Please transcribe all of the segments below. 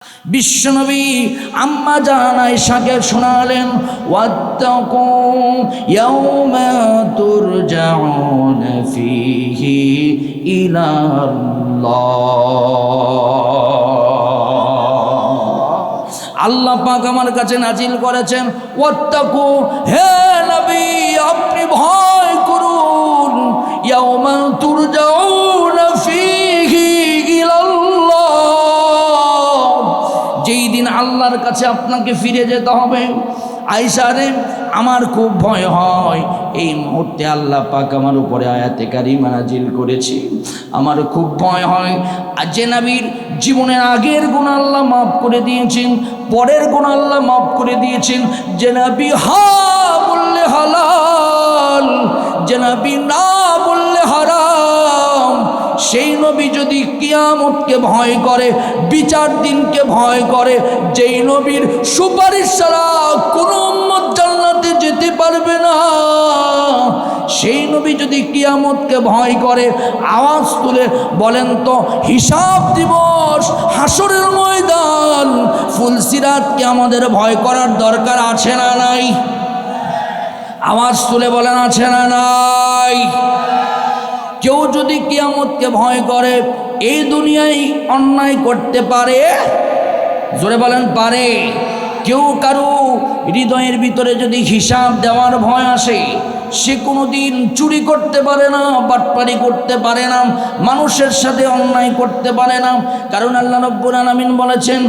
বিশ্বনবী আম্মা জান আয়েশাকে শোনালেন, ওয়াত্তাকু ইয়াওমা তুরজাউনা ফীহি ইলাল্লাহ। আল্লাহ পাক আমার কাছে নাজিল করেছেন, ওয়াত্তাকু, হে নবী আপনি ভয় করুন, ইয়াওমা তুরজাউনা ফীহি ইলাল্লাহ, যেই দিন আল্লাহর কাছে আপনাকে ফিরে যেতে হবে। আয়েশা রে, আমার খুব ভয় হয়, এই মুহূর্তে আল্লাহ পাক আমার উপরে আয়াতে কারিমা নাজিল করেছি, আমার খুব ভয় হয়। আর যে নবীর জীবনের আগের গুনাহ আল্লাহ মাফ করে দিয়েছেন, পরের গুনাহ আল্লাহ মাফ করে দিয়েছেন, যে নবী হা বললে হালাল, যে নবী না বললে হারাম, সেই নবী যদি কিয়ামতকে ভয় করে, বিচার দিনকে ভয় করে, যেই নবীর সুপারিশ ছাড়া কোনো উম্মত জান্নাতে যেতে পারবে না, সেই নবী যদি কিয়ামতকে ভয় করে, আওয়াজ তুলে বলেন তো, হিসাব দিবস, হাসরের ময়দান, ফুলসিরাতকে আমাদের ভয় করার দরকার আছে না নাই? আওয়াজ তুলে বলেন, আছে না নাই? কেউ যদি কিয়ামতকে ভয় করে, এই দুনিয়ায় অন্যায় করতে পারে, জোরে বলেন পারে? কেউ কারো হৃদয়ের ভিতরে যদি হিসাব দেওয়ার ভয় আসে, সে কোনো দিন চুরি করতে পারে না, বাটপারি করতে পারে না, মানুষের সাথে অন্যায় করতে পারে না। কারণ আল্লাহ রাব্বুল আলামিন বলেছেন,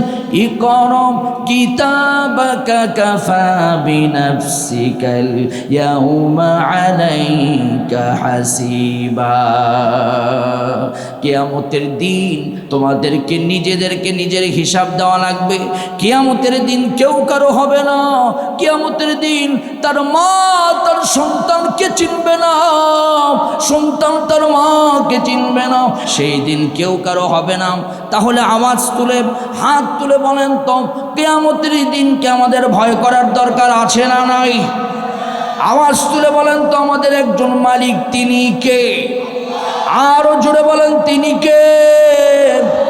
ইকরা কিতাবাকা কাফা বিনাফসিকাল ইয়াউমা আলাইকা হাসিবা। কিয়ামতের দিন তোমাদেরকে নিজেদেরকে নিজের হিসাব দেওয়া লাগবে। কিয়ামতের দিন কেউ কারো হবে না। কিয়ামতের দিন তার মা তার সন্তানকে চিনবে না, সন্তান তার মাকে চিনবে না, সেই দিন কেউ কারো হবে না। তাহলে আওয়াজ তুলে হাত তুলে বলেন তো, কিয়ামতের দিনকে আমাদের ভয় করার দরকার আছে না নাই? আওয়াজ তুলে বলেন তো, আমাদের একজন মালিক, তিনি কে? আরো জোরে বলেন, তিনি কে?